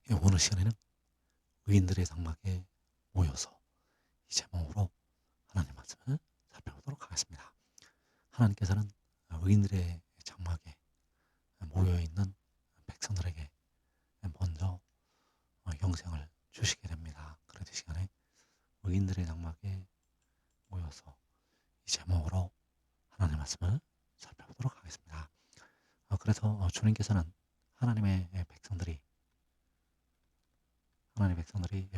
오늘 시간에는 의인들의 장막에 모여서 이 제목으로 하나님 말씀을 살펴보도록 하겠습니다. 하나님께서는 의인들의 장막에 모여있는 백성들에게 먼저 영생을 주시게 됩니다. 그런 이 시간에 의인들의 장막에 모여서 이 제목으로 하나님 말씀을 살펴보도록 하겠습니다. 그래서 주님께서는 하나님의 백성들이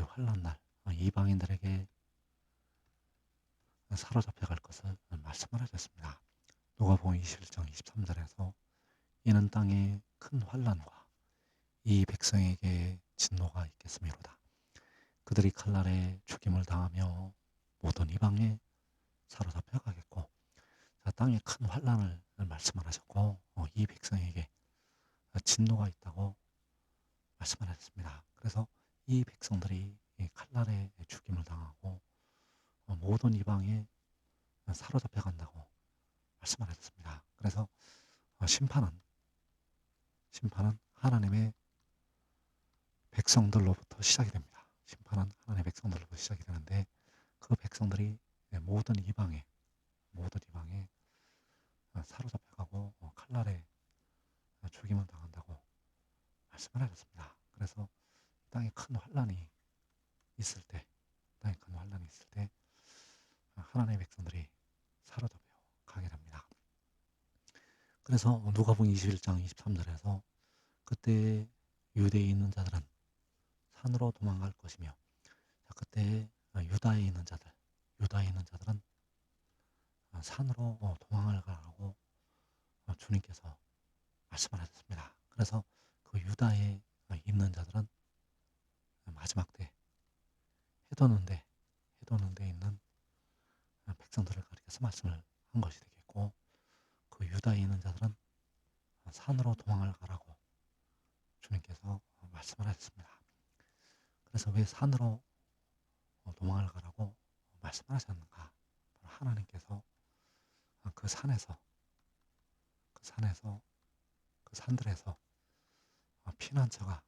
환난날 이방인들에게 사로잡혀갈 것을 말씀을 하셨습니다. 누가복음 21장 23절에서 이는 땅에 큰 환난과 이 백성에게 진노가 있겠음이로다. 그들이 칼날에 죽임을 당하며 모든 이방에 사로잡혀 가겠고, 땅에 큰 환난을 말씀을 하셨고 이 백성에게 진노가 있다고 말씀을 하셨습니다. 그래서 이 백성들이 이 칼날에 죽임을 당하고 모든 이방에 사로잡혀 간다고 말씀을 하셨습니다. 그래서 심판은 하나님의 백성들로부터 시작이 됩니다. 심판은 하나님의 백성들로부터 시작이 되는데 그 백성들이 모든 이방에 사로잡혀가고 칼날에 죽임을 당한다고 말씀을 하셨습니다. 그래서 땅에 큰 환란이 있을 때, 하나님의 백성들이 사로잡혀 가게 됩니다. 그래서 누가복음 21장 23절에서 그때 유대에 있는 자들은 산으로 도망갈 것이며, 그때 유다에 있는 자들은 산으로 도망을 가라고 주님께서 말씀을 하셨습니다. 그래서 그 유다에 있는 자들은 마지막 때 해도는데 있는 백성들을 가리켜서 말씀을 한 것이 되겠고, 그 유다에 있는 자들은 산으로 도망을 가라고 주님께서 말씀을 하셨습니다. 그래서 왜 산으로 도망을 가라고 말씀을 하셨는가? 하나님께서 그 산에서 그 산들에서 피난처가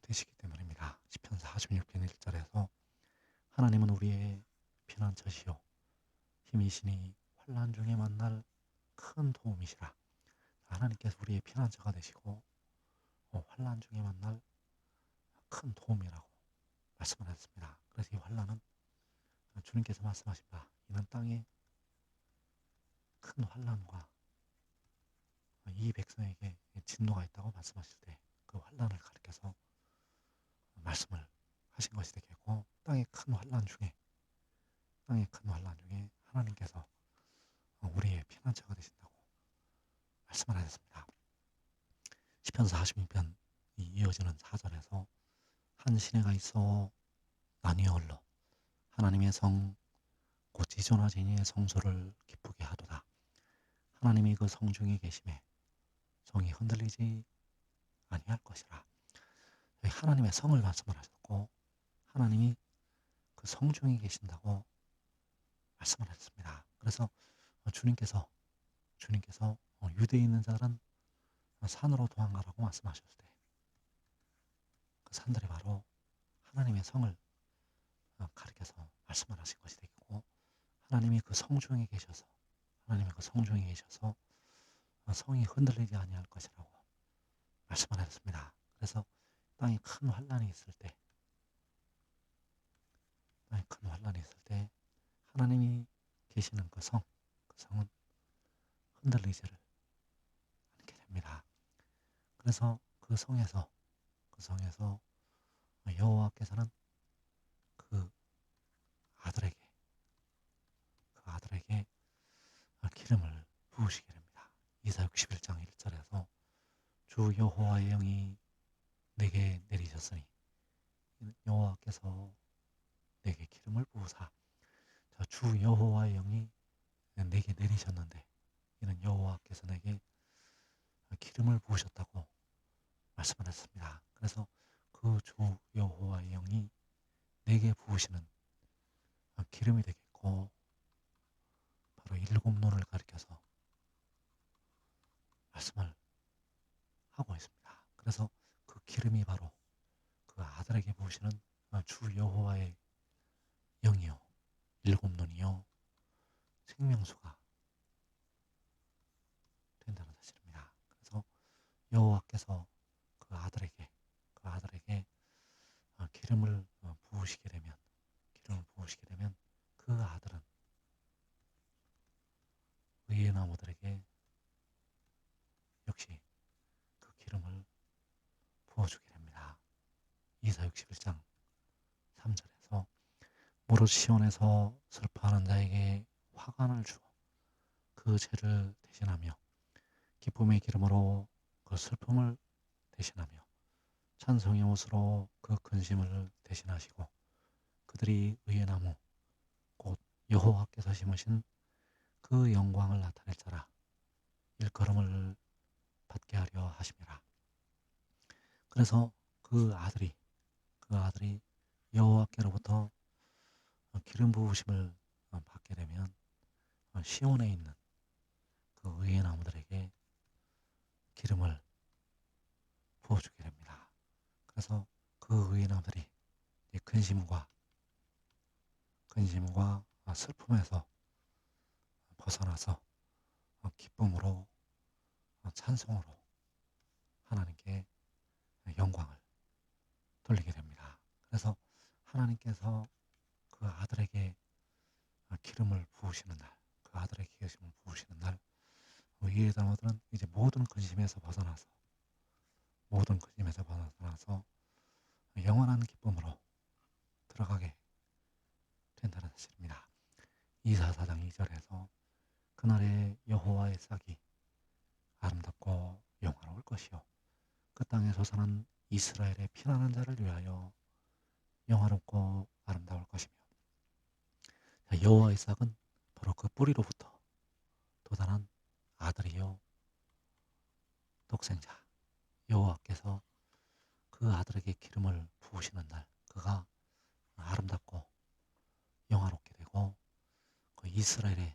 되시기 때문입니다. 시편 46편 1절에서 하나님은 우리의 피난처시요 힘이시니 환난 중에 만날 큰 도움이시라. 하나님께서 우리의 피난처가 되시고 환난 중에 만날 큰 도움이라고 말씀을 하셨습니다. 그래서 이 환난은 주님께서 말씀하신 바 이는 땅에 큰 환난과 이 백성에게 진노가 있다고 말씀하실 때 그 환난을 가리켜서 말씀을 하신 것이 되겠고, 땅의 큰 환난 중에 하나님께서 우리의 피난처가 되신다고 말씀을 하셨습니다. 시편 46편 이어지는 4절에서 한 시내가 있어 나뉘어 흘러 하나님의 성 곧 지존하 지니의 성소를 기쁘게 하도다. 하나님이 그 성중에 계심에 성이 흔들리지 아니할 것이라. 하나님의 성을 말씀을 하셨고 하나님이 그 성중에 계신다고 말씀을 하셨습니다. 그래서 주님께서 유대에 있는 자들은 산으로 도망가라고 말씀하셨을 때 그 산들이 바로 하나님의 성을 가리켜서 말씀을 하신 것이 되겠고, 하나님이 그 성중에 계셔서 성이 흔들리지 아니할 것이라고 말씀을 하셨습니다. 그래서 땅에 큰 환란이 있을 때 하나님이 계시는 그 성은 흔들리지를 않게 됩니다. 그래서 그 성에서 여호와께서는 그 아들에게 기름을 부으시게 됩니다. 이사 61장 1절에서 주 여호와의 영이 내게 내리셨으니 여호와께서 내게 기름을 부으사. 주 여호와의 영이 내게 내리셨는데 이는 여호와께서 내게 기름을 부으셨다고 말씀을 했습니다. 그래서 그 주 여호와의 영이 내게 부으시는 기름이 되겠고, 바로 일곱 논을 가리켜서 말씀을 하고 있습니다. 그래서 그 기름이 바로 그 아들에게 부으시는 주 여호와의 영이요 일곱 눈이요 생명수가 된다는 사실입니다. 그래서 여호와께서 그 아들에게 기름을 부으시게 되면 그 아들은 의의 나무들에게 역시 그 기름을 부어주게 됩니다. 이사 61장 3절에서 무릇 시온에서 슬퍼하는 자에게 화관을 주어 그 죄를 대신하며 기쁨의 기름으로 그 슬픔을 대신하며 찬송의 옷으로 그 근심을 대신하시고 그들이 의의 나무 곧 여호와께서 심으신 그 영광을 나타낼 자라 일컬음을 받게 하려 하심이라. 그래서 그 아들이 여호와께로부터 기름 부으심을 받게 되면 시온에 있는 그 의의 나무들에게 기름을 부어주게 됩니다. 그래서 그 의의 나무들이 근심과 슬픔에서 벗어나서 기쁨으로 찬송으로 하나님께 영광을 돌리게 됩니다. 그래서 하나님께서 그 아들에게 기름을 부으시는 날, 그 아들에게 기름을 부으시는 날, 의의 나무들은 이제 모든 근심에서 벗어나서 영원한 기쁨으로 들어가게 된다는 사실입니다. 이사 4장 2절에서 그날의 여호와의 싹이 아름답고 영화로울 것이요 그 땅에 솟아난 이스라엘의 피난한 자를 위하여 영화롭고 아름다울 것이며 여호와의 싹은 바로 그 뿌리로부터 돋아난 아들이요 독생자 여호와께서 그 아들에게 기름을 부으시는 날 그가 아름답고 영화롭게 되고 그 이스라엘의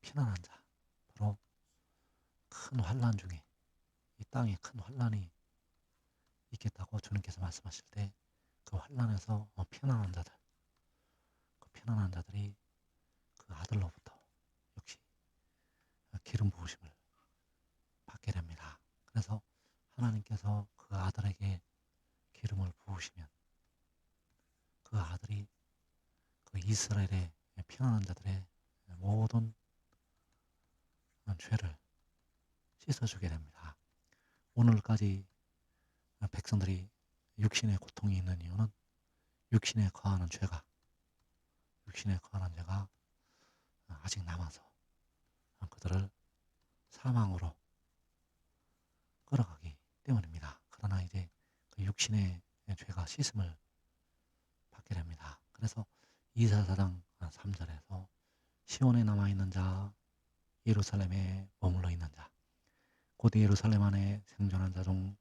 피난한 자 바로 큰 환난 중에 이 땅에 큰 환난이 있겠다고 주님께서 말씀하실 때 그 환난에서 피난한 자들이 그 아들로부터 역시 기름 부으심을 받게 됩니다. 그래서 하나님께서 그 아들에게 기름을 부으시면 그 아들이 그 이스라엘의 피난한 자들의 모든 죄를 씻어주게 됩니다. 오늘까지 백성들이 육신의 고통이 있는 이유는 육신에 거하는 죄가 아직 남아서 그들을 사망으로 끌어가기 때문입니다. 그러나 이제 그 육신의 죄가 씻음을 받게 됩니다. 그래서 이사 4장 3절에서 시온에 남아있는 자 예루살렘에 머물러 있는 자 곧 예루살렘 안에 생존한 자 중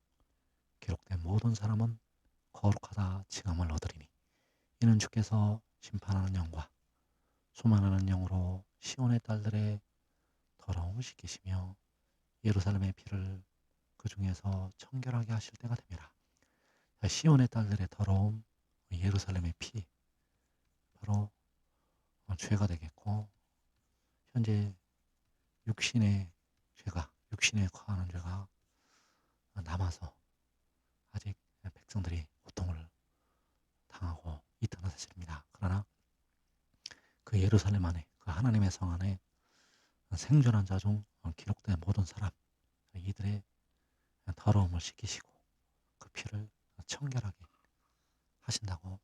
기록된 모든 사람은 거룩하다 칭함을 얻으리니 이는 주께서 심판하는 영과 수만하는 영으로 시온의 딸들의 더러움을 씻기시며 예루살렘의 피를 그 중에서 청결하게 하실 때가 됩니다. 시온의 딸들의 더러움, 예루살렘의 피, 바로 죄가 되겠고 현재 육신에 거하는 죄가 남아서 아직 백성들이 고통을 당하고 있다는 사실입니다. 그러나 그 예루살렘 안에 그 하나님의 성 안에 생존한 자 중 기록된 모든 사람 이들의 더러움을 씻기시고 그 피를 청결하게 하신다고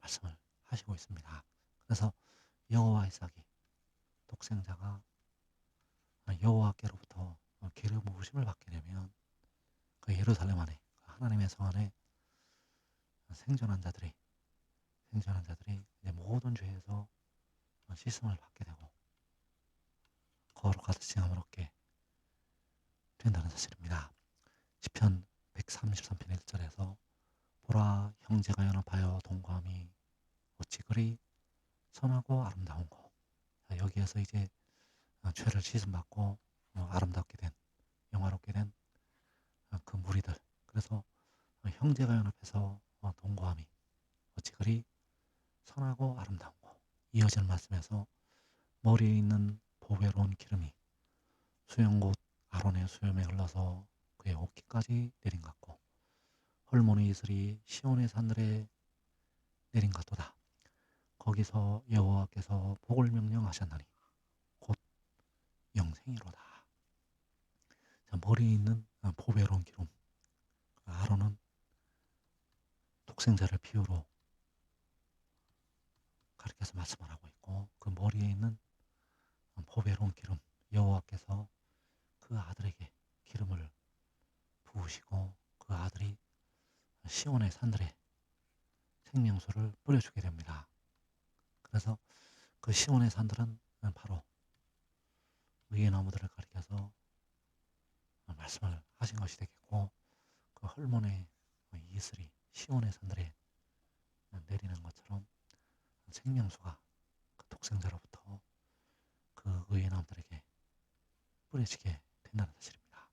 말씀을 하시고 있습니다. 그래서 여호와의 싹이 독생자가 여호와께로부터 기름 부으심을 받게 되면 그 예루살렘 안에 그 하나님의 성 안에 생존한 자들이 이제 모든 죄에서 씻음을 받게 되고 거룩하다 칭함을 얻게 된다는 사실입니다. 시편 133편 1절에서 보라 형제가 연합하여 동거함이 어찌 그리 선하고 아름다운고. 여기에서 이제 죄를 씻음받고 아름답게 된 영화롭게 된 그 무리들 그래서 형제가 연합해서 동거함이 어찌 그리 선하고 아름다운고. 이어지는 말씀에서 머리에 있는 보배로운 기름이 수영곧 아론의 수염에 흘러서 그의 옷깃까지 내린 같고 헐모니 이슬이 시온의 산들에 내린 같도다. 거기서 여호와께서 복을 명령하셨나니 곧 영생이로다. 자, 머리에 있는 보배로운 기름. 아론은 독생자를 비유로 가르쳐서 말씀을 하고 있고 그 머리에 있는 보배로운 기름, 여호와께서 그 아들에게 기름을 부으시고 그 아들이 시온의 산들에 생명수를 뿌려주게 됩니다. 그래서 그 시온의 산들은 바로 의의 나무들을 가리켜서 말씀을 하신 것이 되겠고 그 헐몬의 이슬이 시온의 산들에 내리는 것처럼 생명수가 그 독생자로부터 그 의의 나무들에게 뿌려지게 된다는 사실입니다.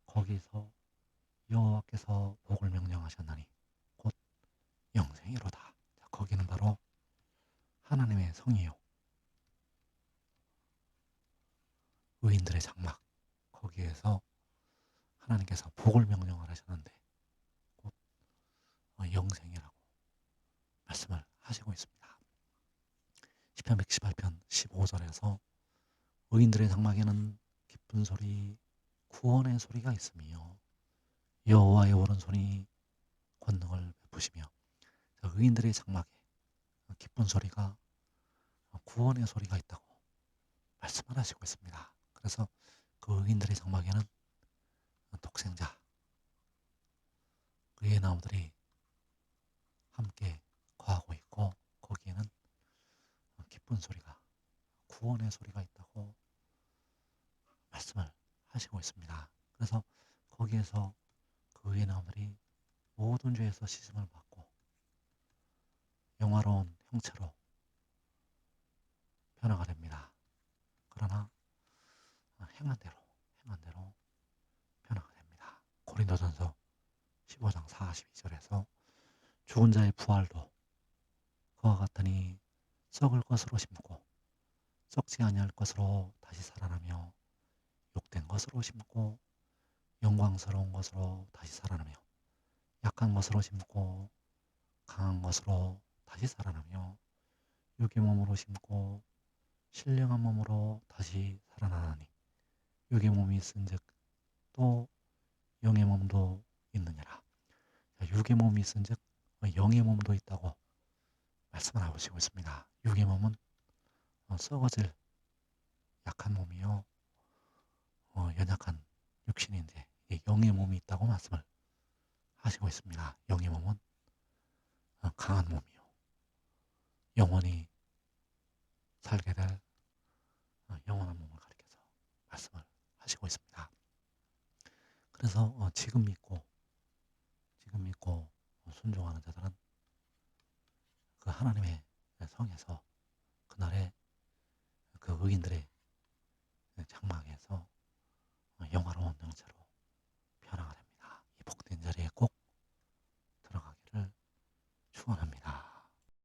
거기서 여호와께서 복을 명령하셨나니 곧 영생이로다. 자, 거기는 바로 하나님의 성이요 의인들의 장막. 거기에서 하나님께서 복을 명령을 하셨는데 곧 영생이라고 말씀을 하시고 있습니다. 시편 118편 15절에서 의인들의 장막에는 기쁜 소리, 구원의 소리가 있으며 여호와의 오른손이 권능을 베푸시며 의인들의 장막에 기쁜 소리가 구원의 소리가 있다고 말씀을 하시고 있습니다. 그래서 그 의인들의 장막에는 독생자, 의의 나무들이 함께 거하고 있고 거기에는 기쁜 소리가, 구원의 소리가 있다고 말씀을 하시고 있습니다. 그래서 거기에서 그 의의 나무들이 모든 죄에서 씻음을 받고 영화로운 형체로 변화가 됩니다. 그러나 행한 대로 변화가 됩니다. 고린도전서 15장 42절에서 죽은 자의 부활도 그와 같으니 썩을 것으로 심고 썩지 아니할 것으로 다시 살아나며 욕된 것으로 심고 영광스러운 것으로 다시 살아나며 약한 것으로 심고 강한 것으로 다시 살아나며 육의 몸으로 심고 신령한 몸으로 다시 살아나나니 육의 몸이 있은즉 또 영의 몸도 있느니라. 육의 몸이 있은즉 영의 몸도 있다고 말씀을 하시고 있습니다. 육의 몸은 썩어질 약한 몸이요 연약한 육신인데 영의 몸이 있다고 말씀을 하시고 있습니다. 영의 몸은 강한 몸이요 영원히 살게 될 영원한 몸을 가리켜서 말씀을 하시고 있습니다. 그래서 지금 믿고 순종하는 자들은 그 하나님의 성에서 그날에 그 의인들의